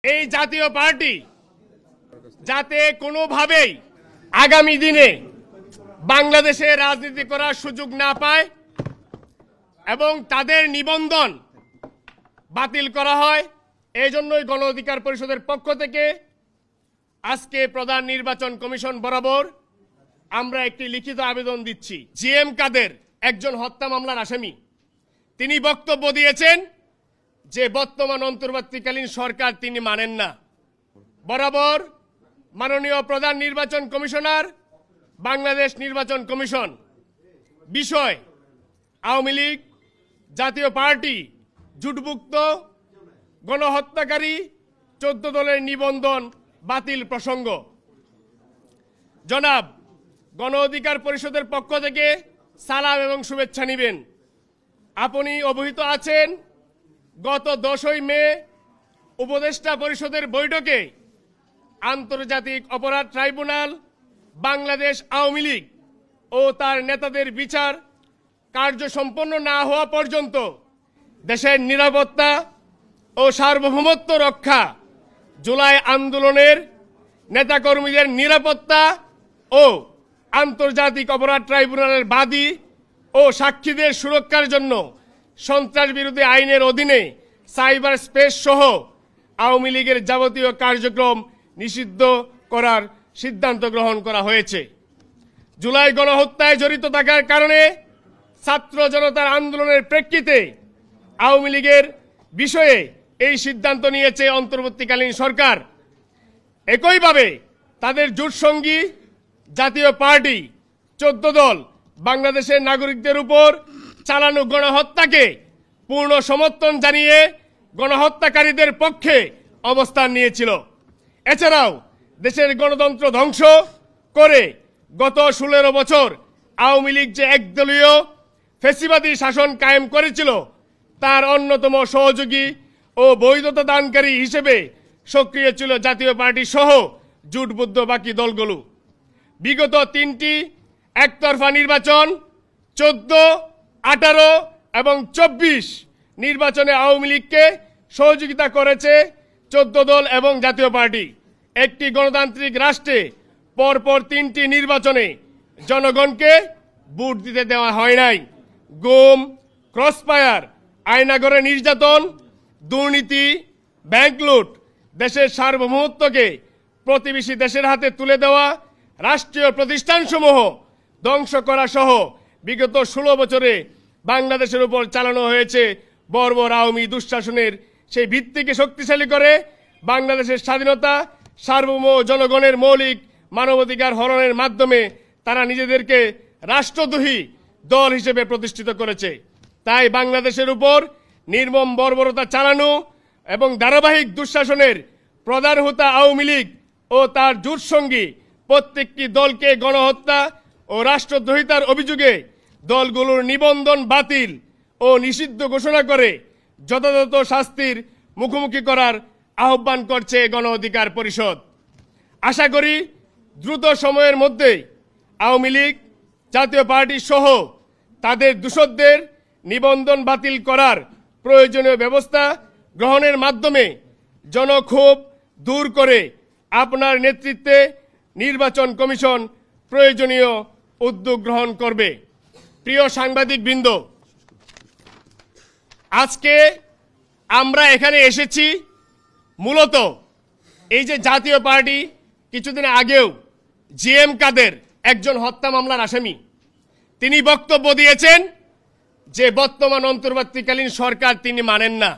এই জাতীয় পার্টি যাতে কোনোভাবেই আগামী দিনে বাংলাদেশে রাজনীতি করার সুযোগ না পায় এবং তাদের নিবন্ধন বাতিল করা হয়, এই জন্যই গণ অধিকার পরিষদের পক্ষ থেকে আজকে প্রধান নির্বাচন কমিশন বরাবর আমরা একটি লিখিত আবেদন দিচ্ছি। জিএম কাদের একজন হত্যা মামলার আসামি, তিনি বক্তব্য দিয়েছেন যে বর্তমান অন্তর্বর্তীকালীন সরকার তিনি মানেন না। বরাবর মাননীয় প্রধান নির্বাচন কমিশনার, বাংলাদেশ নির্বাচন কমিশন বিষয় আওয়ামী লীগ, জাতীয় পার্টি, জুটভুক্ত গণহত্যাকারী 14 দলের নিবন্ধন বাতিল প্রসঙ্গ জনাব গণ অধিকার পরিষদের পক্ষ থেকে সালাম এবং শুভেচ্ছা নিবেন। আপনি অবহিত আছেন গত 10ই মে উপদেষ্টা পরিষদের বৈঠকে আন্তর্জাতিক অপরাধ ট্রাইব্যুনাল বাংলাদেশ আওয়ামী লীগ ও তার নেতাদের বিচার কার্য সম্পন্ন না হওয়া পর্যন্ত দেশের নিরাপত্তা ও সার্বভৌমত্ব রক্ষা, জুলাই আন্দোলনের নেতাকর্মীদের নিরাপত্তা ও আন্তর্জাতিক অপরাধ ট্রাইব্যুনালের বাদী ও সাক্ষীদের সুরক্ষার জন্য সন্ত্রাস বিরোধী আইনের অধীনে সাইবার স্পেস সহ আওয়ামী লীগের যাবতীয় কার্যক্রম নিষিদ্ধ করার সিদ্ধান্ত গ্রহণ করা হয়েছে। জুলাই গণহত্যায় জড়িত থাকার কারণে ছাত্র জনতার আন্দোলনের প্রেক্ষিতে আওয়ামী লীগের বিষয়ে এই সিদ্ধান্ত নিয়েছে অন্তর্বর্তীকালীন সরকার। একইভাবে তাদের জোটসঙ্গী জাতীয় পার্টি 14 দল বাংলাদেশের নাগরিকদের উপর চালানো গণহত্যাকে পূর্ণ সমর্থন জানিয়ে গণহত্যাকারীদের পক্ষে অবস্থান নিয়েছিল। এছাড়াও দেশের গণতন্ত্র ধ্বংস করে গত 16 বছর আওয়ামী লীগ যে একদলীয় ফ্যাসিবাদী শাসন কায়েম করেছিল, তার অন্যতম সহযোগী ও বৈধতা দানকারী হিসেবে সক্রিয় ছিল জাতীয় পার্টি সহ জোটবদ্ধ বাকি দলগুলো। বিগত 3টি একতরফা নির্বাচন 14, 18 এবং 24 নির্বাচনে আওয়ামী লীগকে সহযোগিতা করেছে 14 দল এবং জাতীয় পার্টি। একটি গণতান্ত্রিক রাষ্ট্রে পরপর 3টি নির্বাচনে জনগণকে ভোট দিতে দেওয়া হয় নাই। গুম, ক্রসফায়ার, আয়নাঘরে নির্যাতন, দুর্নীতি, ব্যাংক লুট, দেশের সার্বভৌমত্বকে প্রতিবেশী দেশের হাতে তুলে দেওয়া, রাষ্ট্রীয় প্রতিষ্ঠানসমূহ ধ্বংস করা সহ বিগত 16 বছরে বাংলাদেশের উপর চালানো হয়েছে বর্বর আওয়ামী দুঃশাসনের সেই ভিত্তিকে শক্তিশালী করে বাংলাদেশের স্বাধীনতা, সার্বভৌম জনগণের মৌলিক মানবাধিকার হরণের মাধ্যমে তারা নিজেদেরকে রাষ্ট্রদ্রোহী দল হিসেবে প্রতিষ্ঠিত করেছে। তাই বাংলাদেশের উপর নির্মম বর্বরতা চালানো এবং ধারাবাহিক দুঃশাসনের প্রধান হোতা আওয়ামী লীগ ও তার জোটসঙ্গী প্রত্যেকটি দলকে গণহত্যা ও রাষ্ট্রদ্রোহিতার অভিযোগে দলগুলোর নিবন্ধন বাতিল ও নিষিদ্ধ ঘোষণা করে যথাযথ শাস্তির মুখোমুখি করার আহ্বান করছে গণ অধিকার পরিষদ। আশা করি দ্রুত সময়ের মধ্যে আওয়ামী লীগ, জাতীয় পার্টি সহ তাদের দোষরদের নিবন্ধন বাতিল করার প্রয়োজনীয় ব্যবস্থা গ্রহণের মাধ্যমে জনক্ষোভ দূর করে আপনার নেতৃত্বে নির্বাচন কমিশন প্রয়োজনীয় উদ্যোগ গ্রহণ করবে। প্রিয় সাংবাদিকবৃন্দ, আজকে আমরা এখানে এসেছি মূলত এই যে জাতীয় পার্টি কিছুদিন আগেও জিএম কাদের একজন হত্যা মামলার আসামি, তিনি বক্তব্য দিয়েছেন যে বর্তমান অন্তর্বর্তীকালীন সরকার তিনি মানেন না।